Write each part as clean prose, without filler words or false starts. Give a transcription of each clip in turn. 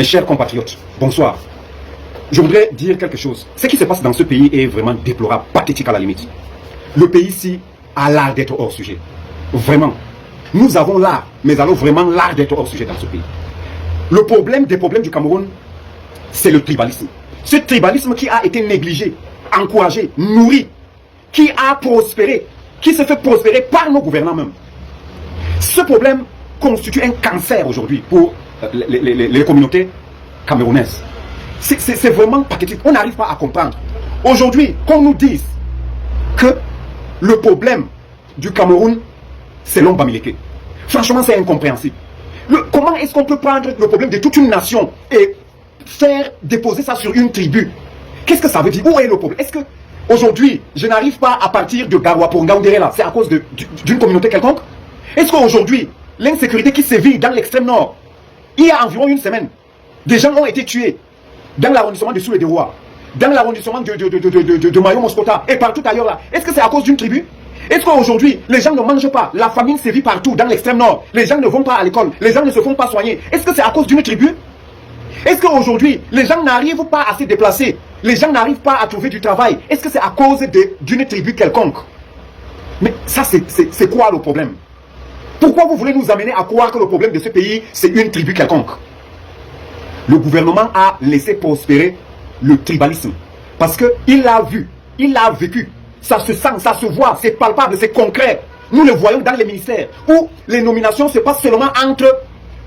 Mes chers compatriotes, bonsoir. Je voudrais dire quelque chose. Ce qui se passe dans ce pays est vraiment déplorable, pathétique à la limite. Le pays-ci a l'art d'être hors sujet. Vraiment. Nous avons l'art, mais alors vraiment l'art d'être hors sujet dans ce pays. Le problème des problèmes du Cameroun, c'est le tribalisme. Ce tribalisme qui a été négligé, encouragé, nourri, qui a prospéré, qui se fait prospérer par nos gouvernants même. Ce problème constitue un cancer aujourd'hui pour les communautés camerounaises. C'est vraiment pathétique. On n'arrive pas à comprendre. Aujourd'hui, qu'on nous dise que le problème du Cameroun, c'est l'homme Bamileke. Franchement, c'est incompréhensible. Comment est-ce qu'on peut prendre le problème de toute une nation et faire déposer ça sur une tribu? Qu'est-ce que ça veut dire? Où est le problème? Est-ce que aujourd'hui, je n'arrive pas à partir de Garoua pour Ngaoundéré là? C'est à cause d'une communauté quelconque? Est-ce qu'aujourd'hui, l'insécurité qui sévit dans l'extrême nord, il y a environ une semaine, des gens ont été tués dans l'arrondissement de Soule-et-Rois, dans l'arrondissement de Mayo-Moscota et partout ailleurs là. Est-ce que c'est à cause d'une tribu? Est-ce qu'aujourd'hui, les gens ne mangent pas? La famine sévit partout dans l'extrême nord. Les gens ne vont pas à l'école. Les gens ne se font pas soigner. Est-ce que c'est à cause d'une tribu? Est-ce qu'aujourd'hui, les gens n'arrivent pas à se déplacer? Les gens n'arrivent pas à trouver du travail? Est-ce que c'est à cause d'une tribu quelconque? Mais ça, c'est quoi le problème? Pourquoi vous voulez nous amener à croire que le problème de ce pays, c'est une tribu quelconque? Le gouvernement a laissé prospérer le tribalisme. Parce qu'il l'a vu, il l'a vécu. Ça se sent, ça se voit, c'est palpable, c'est concret. Nous le voyons dans les ministères, où les nominations se passent seulement entre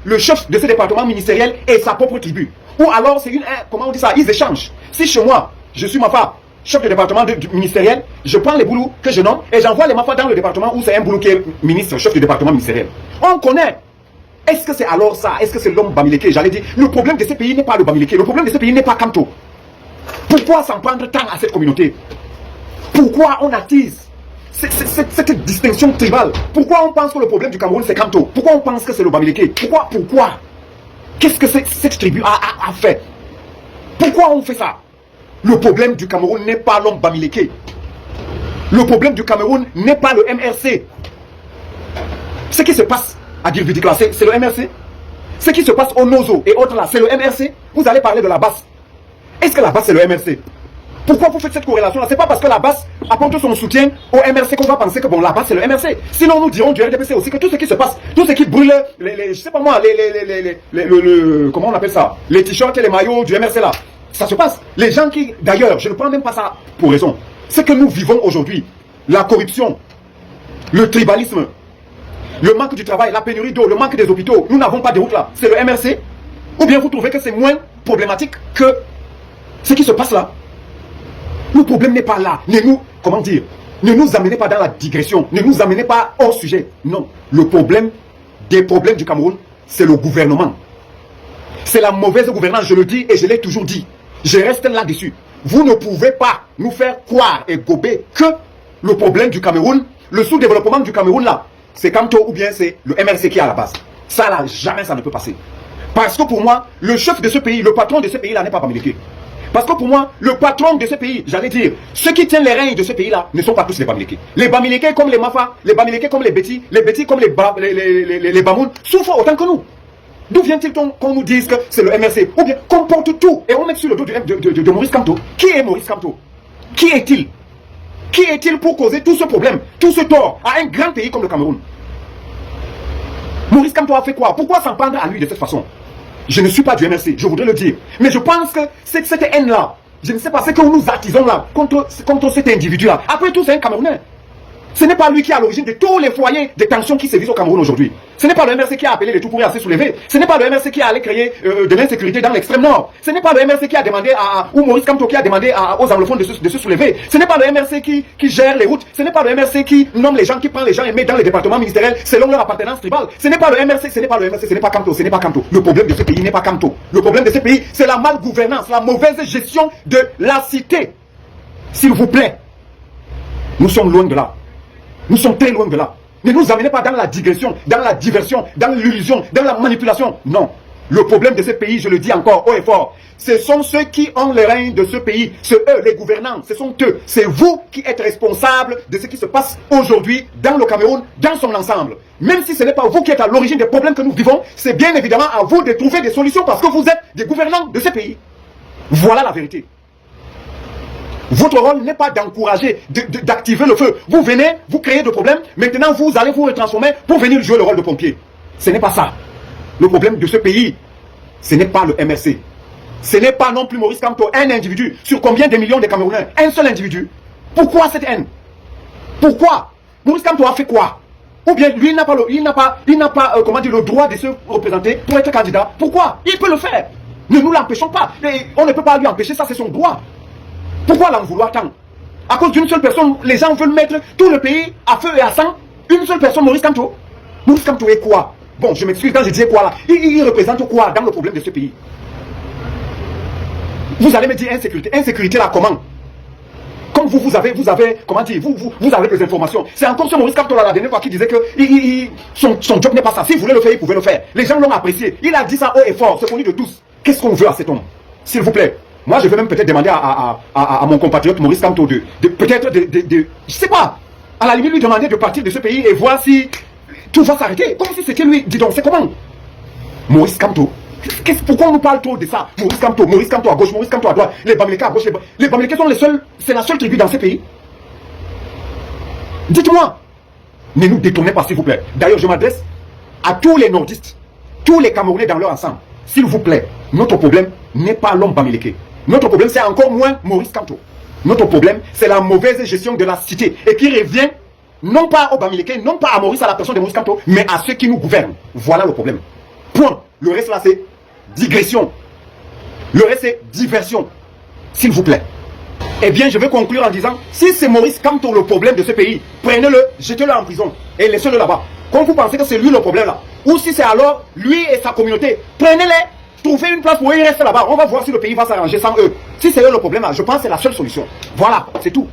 le chef de ce département ministériel et sa propre tribu. Ou alors c'est comment on dit ça, ils échangent. Si chez moi, je suis Mafa, chef de département ministériel, je prends les boulots que je nomme et j'envoie les Mafa dans le département où c'est un boulot qui est ministre, chef de département ministériel. On connaît. Est-ce que c'est alors ça? Est-ce que c'est l'homme Bamileke? J'allais dire, le problème de ce pays n'est pas le Bamileke, le problème de ce pays n'est pas Kamto. Pourquoi s'en prendre tant à cette communauté? Pourquoi on attise cette distinction tribale? Pourquoi on pense que le problème du Cameroun c'est Kamto? Pourquoi on pense que c'est le Bamileke? Pourquoi? Qu'est-ce que cette tribu a fait? Pourquoi on fait ça? Le problème du Cameroun n'est pas l'homme Bamileke. Le problème du Cameroun n'est pas le MRC. Ce qui se passe à Girvidik là, c'est le MRC. Ce qui se passe au Nozo et autres là, c'est le MRC. Vous allez parler de la basse. Est-ce que la basse c'est le MRC? Pourquoi vous faites cette corrélation là? C'est pas parce que la basse apporte son soutien au MRC qu'on va penser que bon, la basse c'est le MRC. Sinon nous dirons du RDPC aussi que tout ce qui se passe, tout ce qui brûle, je sais pas moi, comment on appelle ça, les t-shirts et les maillots du MRC là, ça se passe. Les gens qui, d'ailleurs, je ne prends même pas ça pour raison. Ce que nous vivons aujourd'hui, la corruption, le tribalisme, le manque du travail, la pénurie d'eau, le manque des hôpitaux, nous n'avons pas de route là, c'est le MRC? Ou bien vous trouvez que c'est moins problématique que ce qui se passe là? Le problème n'est pas là. Ne nous amenez pas dans la digression. Ne nous amenez pas hors sujet. Non. Le problème des problèmes du Cameroun, c'est le gouvernement. C'est la mauvaise gouvernance, je le dis et je l'ai toujours dit. Je reste là-dessus. Vous ne pouvez pas nous faire croire et gober que le problème du Cameroun, le sous-développement du Cameroun là, c'est Kamto ou bien c'est le MRC qui est à la base. Ça là, jamais ça ne peut passer. Parce que pour moi, le chef de ce pays, le patron de ce pays là n'est pas Bamileke. Parce que pour moi, le patron de ce pays, j'allais dire, ceux qui tiennent les règnes de ce pays-là ne sont pas tous les Bamileke. Les Bamileke comme les Mafa, les Bamileke comme les Beti comme les Bamoun, souffrent autant que nous. D'où vient-il qu'on nous dise que c'est le MRC? Ou bien qu'on porte tout et on met sur le dos de Maurice Kamto? Qui est Maurice Kamto? Qui est-il? Qui est-il pour causer tout ce problème, tout ce tort à un grand pays comme le Cameroun? Maurice Kamto a fait quoi? Pourquoi s'en prendre à lui de cette façon? Je ne suis pas du MRC, je voudrais le dire. Mais je pense que cette haine-là, je ne sais pas ce que nous attisons là contre cet individu-là. Après tout, c'est un Camerounais. Ce n'est pas lui qui est à l'origine de tous les foyers de tensions qui sévissent au Cameroun aujourd'hui. Ce n'est pas le MRC qui a appelé les tout-pourris à se soulever. Ce n'est pas le MRC qui a allé créer de l'insécurité dans l'extrême nord. Ce n'est pas le MRC qui a demandé ou Maurice Kamto qui a demandé aux anglophones de se soulever. Ce n'est pas le MRC qui gère les routes. Ce n'est pas le MRC qui nomme les gens, qui prend les gens et met dans les départements ministériels selon leur appartenance tribale. Ce n'est pas le MRC, ce n'est pas le MRC, ce n'est pas Kamto, ce n'est pas Kamto. Le problème de ce pays n'est pas Kamto. Le problème de ce pays, c'est la malgouvernance, la mauvaise gestion de la cité. S'il vous plaît, nous sommes loin de là. Nous sommes très loin de là. Ne nous amenez pas dans la digression, dans la diversion, dans l'illusion, dans la manipulation. Non. Le problème de ce pays, je le dis encore haut et fort, ce sont ceux qui ont le règne de ce pays. C'est eux, les gouvernants, ce sont eux. C'est vous qui êtes responsables de ce qui se passe aujourd'hui dans le Cameroun, dans son ensemble. Même si ce n'est pas vous qui êtes à l'origine des problèmes que nous vivons, c'est bien évidemment à vous de trouver des solutions parce que vous êtes des gouvernants de ce pays. Voilà la vérité. Votre rôle n'est pas d'encourager, d'activer le feu. Vous venez, vous créez des problèmes, maintenant vous allez vous retransformer pour venir jouer le rôle de pompier. Ce n'est pas ça. Le problème de ce pays, ce n'est pas le MRC. Ce n'est pas non plus Maurice Kamto, un individu. Sur combien de millions de Camerounais? Un seul individu. Pourquoi cette haine? Pourquoi? Maurice Kamto a fait quoi? Ou bien lui, il n'a pas, comment dire, le droit de se représenter pour être candidat. Pourquoi? Il peut le faire. Ne nous l'empêchons pas. Et on ne peut pas lui empêcher, ça c'est son droit. Pourquoi l'en vouloir tant? À cause d'une seule personne, les gens veulent mettre tout le pays à feu et à sang. Une seule personne, Maurice Kamto. Maurice Kamto est quoi? Bon, je m'excuse quand je disais quoi là. Il représente quoi dans le problème de ce pays? Vous allez me dire insécurité. Insécurité là, comment? Comme vous avez, comment dire, vous avez des informations. C'est encore ce Maurice Kamto là, la dernière fois qui disait que son job n'est pas ça. S'il voulait le faire, il pouvait le faire. Les gens l'ont apprécié. Il a dit ça haut et fort, c'est connu de tous. Qu'est-ce qu'on veut à cet homme? S'il vous plaît. Moi, je vais même peut-être demander à mon compatriote Maurice Kamto peut-être je sais pas, à la limite lui demander de partir de ce pays et voir si tout va s'arrêter. Comme si c'était lui. Dis donc, c'est comment? Maurice Kamto. Pourquoi on nous parle trop de ça? Maurice Kamto à gauche, Maurice Kamto à droite, les Bamileke à gauche. Les Bamileke sont les seuls, c'est la seule tribu dans ce pays. Dites-moi. Ne nous détournez pas, s'il vous plaît. D'ailleurs, je m'adresse à tous les nordistes, tous les Camerounais dans leur ensemble. S'il vous plaît, notre problème n'est pas l'homme Bamileke. Notre problème, c'est encore moins Maurice Kamto. Notre problème, c'est la mauvaise gestion de la cité et qui revient non pas au Bamileke, non pas à Maurice, à la personne de Maurice Kamto, mais à ceux qui nous gouvernent. Voilà le problème. Point. Le reste là, c'est digression. Le reste, c'est diversion. S'il vous plaît. Eh bien, je vais conclure en disant, si c'est Maurice Kamto le problème de ce pays, prenez-le, jetez-le en prison et laissez-le là-bas. Quand vous pensez que c'est lui le problème là, ou si c'est alors lui et sa communauté, prenez-les, trouvez une place où ils restent là-bas. On va voir si le pays va s'arranger sans eux. Si c'est eux le problème là, je pense que c'est la seule solution. Voilà, c'est tout.